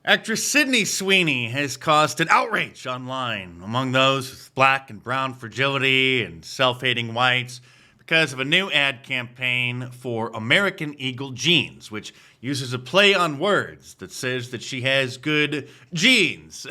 Actress Sydney Sweeney has caused an outrage online among those with black and brown fragility and self-hating whites because of a new ad campaign for American Eagle jeans, which uses a play on words that says that she has good genes.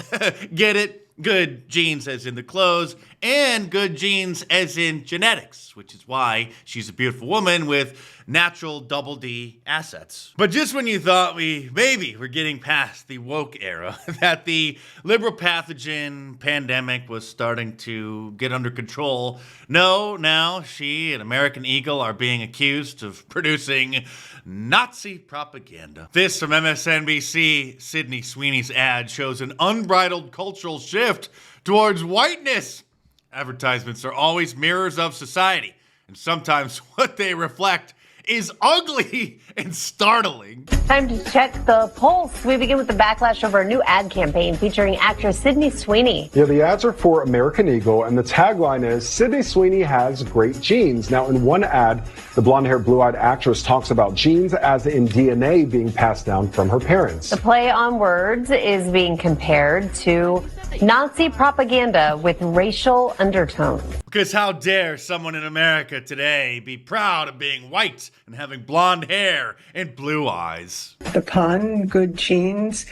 Get it? Good genes as in the clothes, and good genes as in genetics, which is why she's a beautiful woman with natural double D assets. But just when you thought maybe we're getting past the woke era, that the liberal pathogen pandemic was starting to get under control, no, now she and American Eagle are being accused of producing Nazi propaganda. This from MSNBC, Sydney Sweeney's ad shows an unbridled cultural shift towards whiteness. Advertisements are always mirrors of society, and sometimes what they reflect is ugly and startling. Time to check the pulse. We begin with the backlash over a new ad campaign featuring actress Sydney Sweeney. Yeah, the ads are for American Eagle, and the tagline is, Sydney Sweeney has great genes. Now, in one ad, the blonde-haired, blue-eyed actress talks about genes as in DNA being passed down from her parents. The play on words is being compared to Nazi propaganda with racial undertones. Because how dare someone in America today be proud of being white and having blonde hair and blue eyes? The pun, good genes,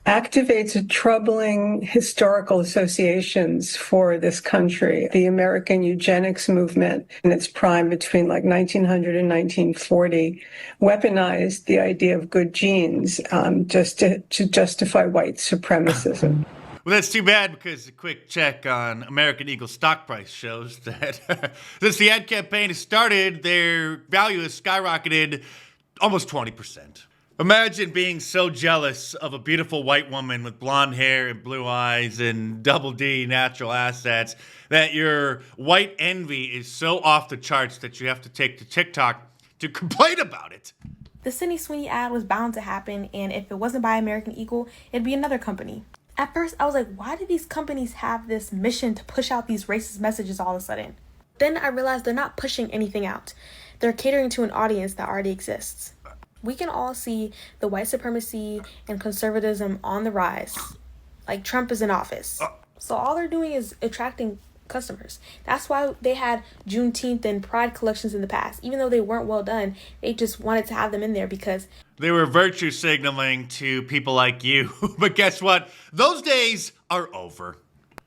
activates troubling historical associations for this country. The American eugenics movement in its prime between like 1900 and 1940 weaponized the idea of good genes just to justify white supremacism. Well, that's too bad, because a quick check on American Eagle stock price shows that since the ad campaign has started, their value has skyrocketed almost 20%. Imagine being so jealous of a beautiful white woman with blonde hair and blue eyes and double D natural assets that your white envy is so off the charts that you have to take to TikTok to complain about it. The Sydney Sweeney ad was bound to happen, and if it wasn't by American Eagle, it'd be another company. At first, I was like, why do these companies have this mission to push out these racist messages all of a sudden? Then I realized they're not pushing anything out. They're catering to an audience that already exists. We can all see the white supremacy and conservatism on the rise. Like Trump is in office. So all they're doing is attracting customers. That's why they had Juneteenth and Pride collections in the past. Even though they weren't well done, they just wanted to have them in there because they were virtue signaling to people like you. But guess what? Those days are over.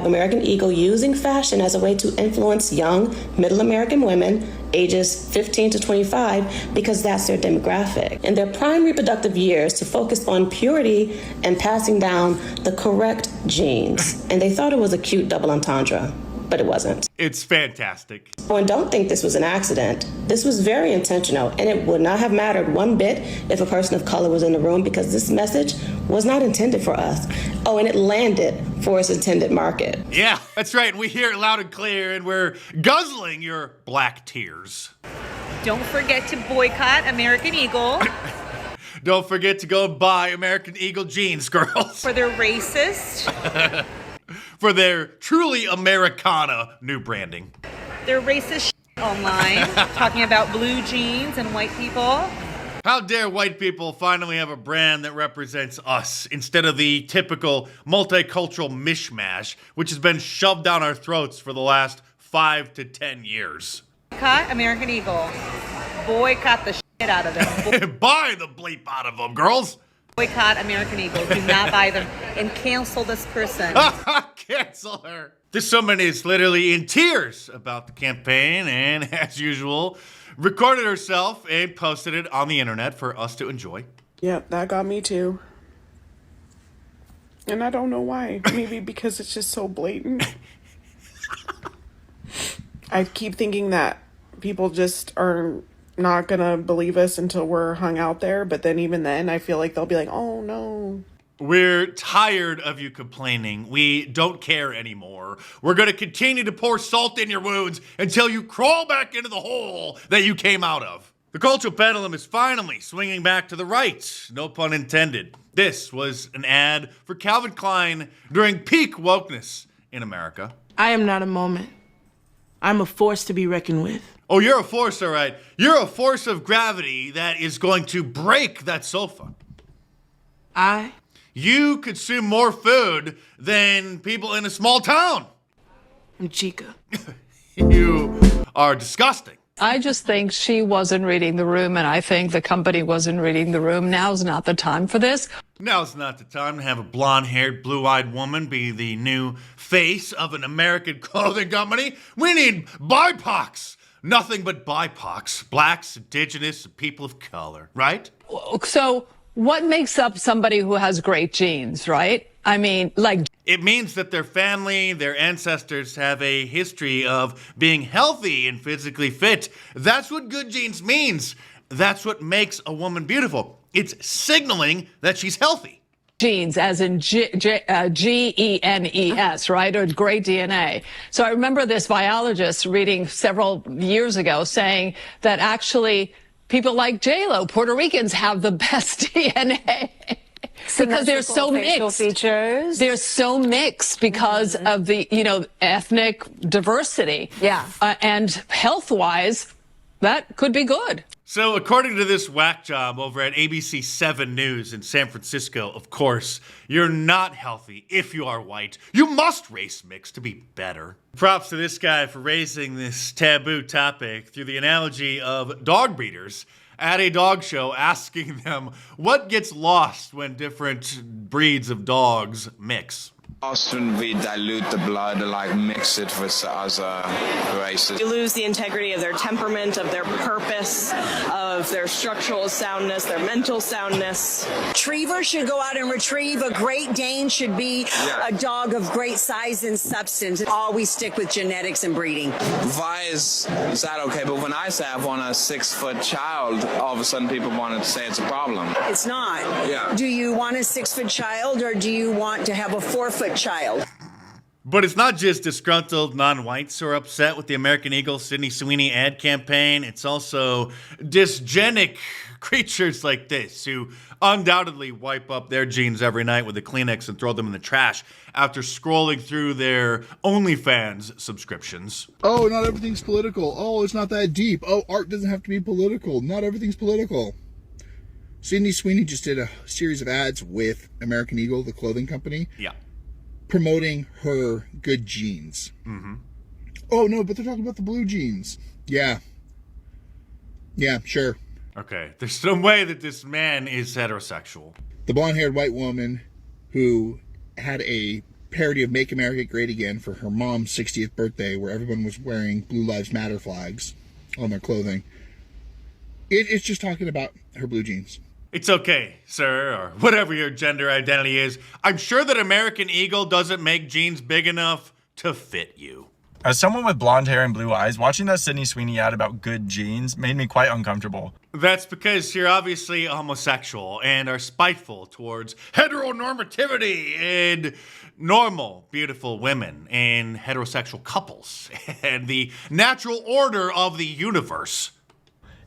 American Eagle using fashion as a way to influence young, middle American women, ages 15 to 25, because that's their demographic. In their prime reproductive years, to focus on purity and passing down the correct genes. And they thought it was a cute double entendre, but it wasn't. It's fantastic. Oh, and don't think this was an accident. This was very intentional, and it would not have mattered one bit if a person of color was in the room, because this message was not intended for us. Oh, and it landed for its intended market. Yeah, that's right. We hear it loud and clear, and we're guzzling your black tears. Don't forget to boycott American Eagle. Don't forget to go buy American Eagle jeans, girls. For their racist. For their truly Americana new branding. Their racist online, talking about blue jeans and white people. How dare white people finally have a brand that represents us instead of the typical multicultural mishmash which has been shoved down our throats for the last 5 to 10 years. Boycott American Eagle. Boycott the shit out of them. Buy the bleep out of them, girls. Boycott American Eagle. Do not buy them. And cancel this person. Cancel her. This woman is literally in tears about the campaign and, as usual, recorded herself and posted it on the internet for us to enjoy. Yep, that got me too. And I don't know why. Maybe because it's just so blatant. I keep thinking that people just are not gonna believe us until we're hung out there, but then even then I feel like they'll be like, oh no. We're tired of you complaining. We don't care anymore. We're gonna continue to pour salt in your wounds until you crawl back into the hole that you came out of. The cultural pendulum is finally swinging back to the right. No pun intended. This was an ad for Calvin Klein during peak wokeness in America. I am not a moment. I'm a force to be reckoned with. Oh, you're a force, all right. You're a force of gravity that is going to break that sofa. I You consume more food than people in a small town. Chica. You are disgusting. I just think she wasn't reading the room, and I think the company wasn't reading the room. Now's not the time for this. Now's not the time to have a blonde-haired, blue-eyed woman be the new face of an American clothing company. We need BIPOCs. Nothing but BIPOCs. Blacks, indigenous, and people of color, right? So what makes up somebody who has great genes, right? I mean, like... It means that their family, their ancestors have a history of being healthy and physically fit. That's what good genes means. That's what makes a woman beautiful. It's signaling that she's healthy. Genes, as in Genes, right? Or great DNA. So I remember this biologist reading several years ago saying that actually people like J-Lo, Puerto Ricans, have the best DNA. Because they're so mixed. Features. They're so mixed because of the, ethnic diversity. Yeah. And health-wise, that could be good. So according to this whack job over at ABC 7 News in San Francisco, of course, you're not healthy if you are white. You must race mix to be better. Props to this guy for raising this taboo topic through the analogy of dog breeders at a dog show, asking them what gets lost when different breeds of dogs mix. Often we dilute the blood, like mix it with other races. You lose the integrity of their temperament, of their purpose, of their structural soundness, their mental soundness. Retriever should go out and retrieve. A Great Dane should be a dog of great size and substance. Always stick with genetics and breeding. Why is that okay? But when I say I want a 6-foot child, all of a sudden people want to say it's a problem. It's not. Yeah. Do you want a 6-foot child, or do you want to have a 4-foot child? But it's not just disgruntled non-whites who are upset with the American Eagle Sydney Sweeney ad campaign. It's also dysgenic creatures like this who undoubtedly wipe up their jeans every night with a Kleenex and throw them in the trash after scrolling through their OnlyFans subscriptions. Oh, not everything's political. Oh, it's not that deep. Oh, art doesn't have to be political. Not everything's political. Sydney Sweeney just did a series of ads with American Eagle, the clothing company. Yeah. Promoting her good jeans. Mm-hmm. Oh, no, but they're talking about the blue jeans. Yeah. Yeah, sure. Okay, there's some way that this man is heterosexual. The blonde-haired white woman who had a parody of Make America Great Again for her mom's 60th birthday, where everyone was wearing Blue Lives Matter flags on their clothing. It's just talking about her blue jeans. It's okay, sir, or whatever your gender identity is. I'm sure that American Eagle doesn't make jeans big enough to fit you. As someone with blonde hair and blue eyes, watching that Sydney Sweeney ad about good jeans made me quite uncomfortable. That's because you're obviously homosexual and are spiteful towards heteronormativity and normal, beautiful women and heterosexual couples and the natural order of the universe.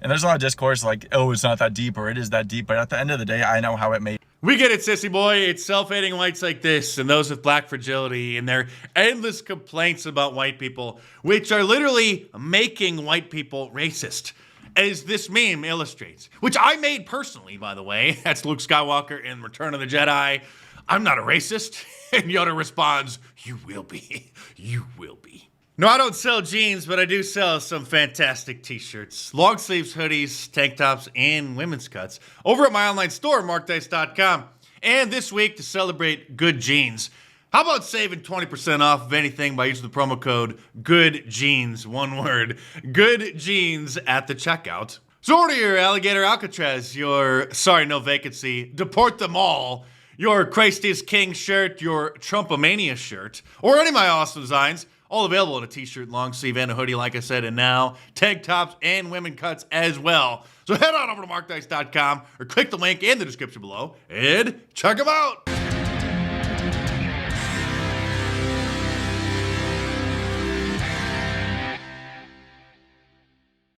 And there's a lot of discourse like, oh, it's not that deep or it is that deep. But at the end of the day, I know how it made. We get it, sissy boy. It's self-hating whites like this and those with black fragility and their endless complaints about white people, which are literally making white people racist, as this meme illustrates, which I made personally, by the way. That's Luke Skywalker in Return of the Jedi. I'm not a racist. And Yoda responds, you will be. You will be. No, I don't sell jeans, but I do sell some fantastic t-shirts, long sleeves, hoodies, tank tops, and women's cuts over at my online store, markdice.com. And this week, to celebrate good jeans, how about saving 20% off of anything by using the promo code GOODJEANS, one word, Good Jeans at the checkout. So order your Alligator Alcatraz, your Sorry No Vacancy, Deport Them All, your Christ is King shirt, your Trumpomania shirt, or any of my awesome designs. All available in a t-shirt, long sleeve, and a hoodie, like I said, and now tank tops and women cuts as well. So head on over to markdice.com or click the link in the description below and check them out.